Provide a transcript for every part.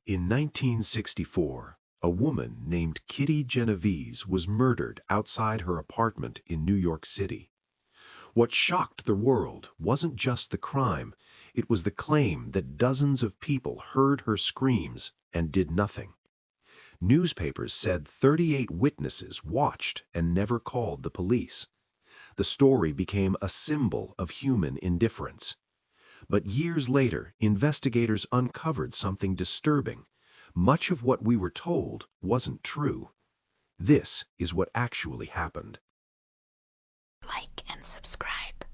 In 1964, a woman named Kitty Genovese was murdered outside her apartment in New York City. What shocked the world wasn't just the crime, it was the claim that dozens of people heard her screams and did nothing. Newspapers said 38 witnesses watched and never called the police. The story became a symbol of human indifference. But years later, investigators uncovered something disturbing. Much of what we were told wasn't true. This is what actually happened. Like and subscribe.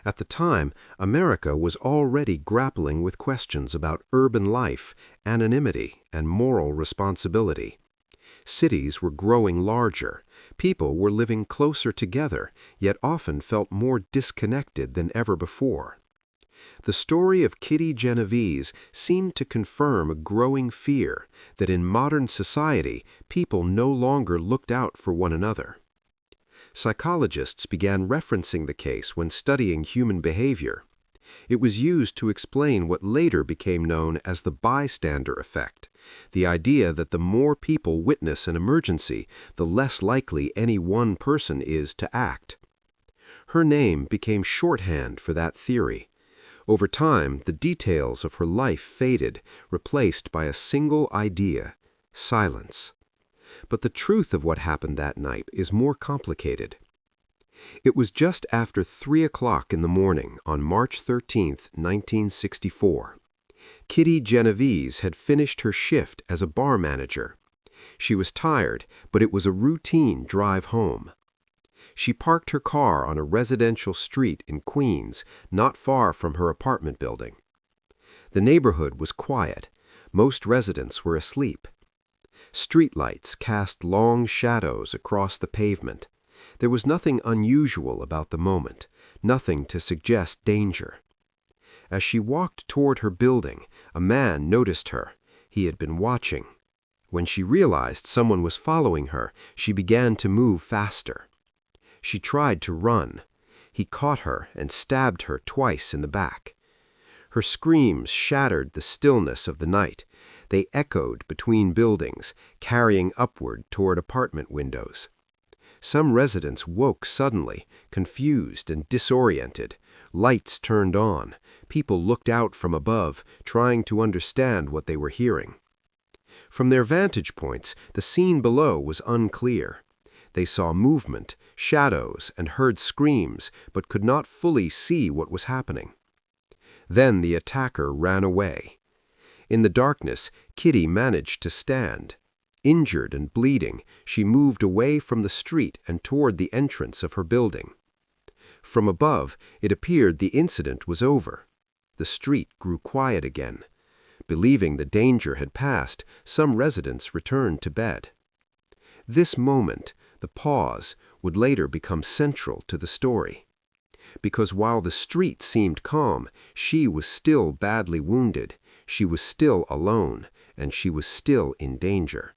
At the time, America was already grappling with questions about urban life, anonymity, and moral responsibility. Cities were growing larger. People were living closer together, yet often felt more disconnected than ever before. The story of Kitty Genovese seemed to confirm a growing fear that in modern society, people no longer looked out for one another. Psychologists began referencing the case when studying human behavior. It was used to explain what later became known as the bystander effect, the idea that the more people witness an emergency, the less likely any one person is to act. Her name became shorthand for that theory. Over time, the details of her life faded, replaced by a single idea: silence. But the truth of what happened that night is more complicated. It was just after 3 o'clock in the morning on March 13, 1964. Kitty Genovese had finished her shift as a bar manager. She was tired, but it was a routine drive home. She parked her car on a residential street in Queens, not far from her apartment building. The neighborhood was quiet. Most residents were asleep. Streetlights cast long shadows across the pavement. There was nothing unusual about the moment, nothing to suggest danger. As she walked toward her building, a man noticed her. He had been watching. When she realized someone was following her, she began to move faster. She tried to run. He caught her and stabbed her twice in the back. Her screams shattered the stillness of the night. They echoed between buildings, carrying upward toward apartment windows. Some residents woke suddenly, confused and disoriented. Lights turned on. People looked out from above, trying to understand what they were hearing. From their vantage points, the scene below was unclear. They saw movement, shadows, and heard screams, but could not fully see what was happening. Then the attacker ran away. In the darkness, Kitty managed to stand. Injured and bleeding, she moved away from the street and toward the entrance of her building. From above, it appeared the incident was over. The street grew quiet again. Believing the danger had passed, some residents returned to bed. This moment, the pause, would later become central to the story. Because while the street seemed calm, she was still badly wounded, she was still alone, and she was still in danger.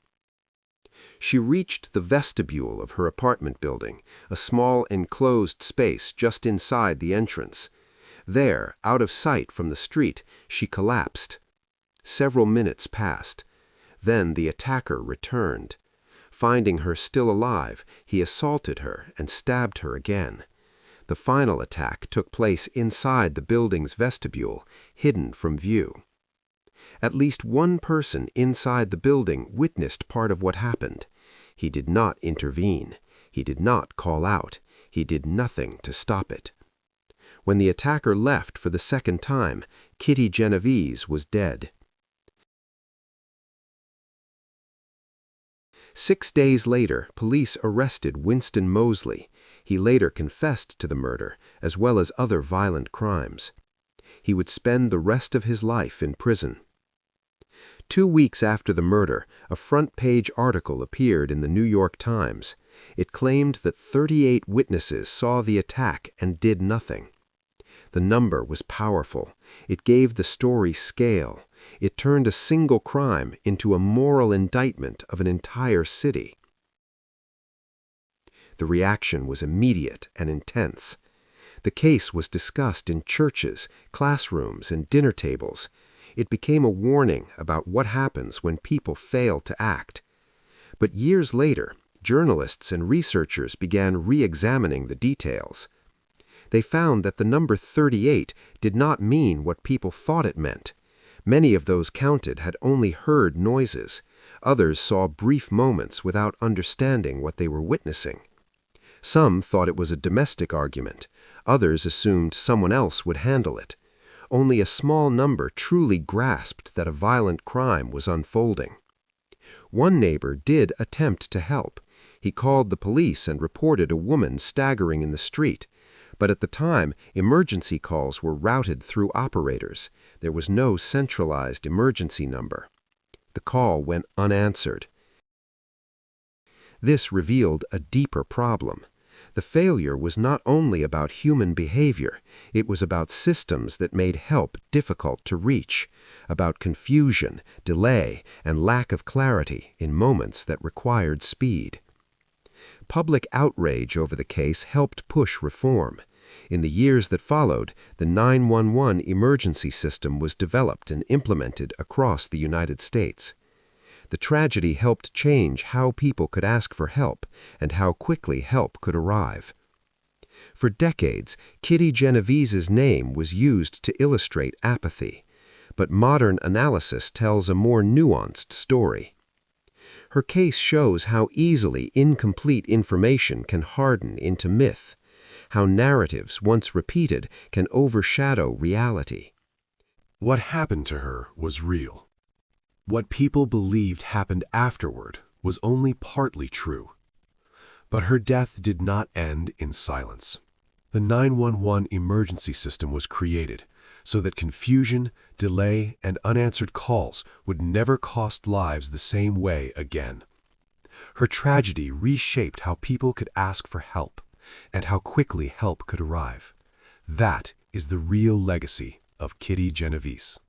She reached the vestibule of her apartment building, a small enclosed space just inside the entrance. There, out of sight from the street, she collapsed. Several minutes passed. Then the attacker returned. Finding her still alive, he assaulted her and stabbed her again. The final attack took place inside the building's vestibule, hidden from view. At least one person inside the building witnessed part of what happened. He did not intervene. He did not call out. He did nothing to stop it. When the attacker left for the second time, Kitty Genovese was dead. 6 days later, police arrested Winston Moseley. He later confessed to the murder, as well as other violent crimes. He would spend the rest of his life in prison. 2 weeks after the murder, a front-page article appeared in the New York Times. It claimed that 38 witnesses saw the attack and did nothing. The number was powerful. It gave the story scale. It turned a single crime into a moral indictment of an entire city. The reaction was immediate and intense. The case was discussed in churches, classrooms, and dinner tables. It became a warning about what happens when people fail to act. But years later, journalists and researchers began re-examining the details. They found that the number 38 did not mean what people thought it meant. Many of those counted had only heard noises. Others saw brief moments without understanding what they were witnessing. Some thought it was a domestic argument. Others assumed someone else would handle it. Only a small number truly grasped that a violent crime was unfolding. One neighbor did attempt to help. He called the police and reported a woman staggering in the street. But at the time, emergency calls were routed through operators. There was no centralized emergency number. The call went unanswered. This revealed a deeper problem. The failure was not only about human behavior, it was about systems that made help difficult to reach, about confusion, delay, and lack of clarity in moments that required speed. Public outrage over the case helped push reform. In the years that followed, the 911 emergency system was developed and implemented across the United States. The tragedy helped change how people could ask for help and how quickly help could arrive. For decades, Kitty Genovese's name was used to illustrate apathy, but modern analysis tells a more nuanced story. Her case shows how easily incomplete information can harden into myth, how narratives, once repeated, can overshadow reality. What happened to her was real. What people believed happened afterward was only partly true. But her death did not end in silence. The 911 emergency system was created so that confusion, delay, and unanswered calls would never cost lives the same way again. Her tragedy reshaped how people could ask for help and how quickly help could arrive. That is the real legacy of Kitty Genovese.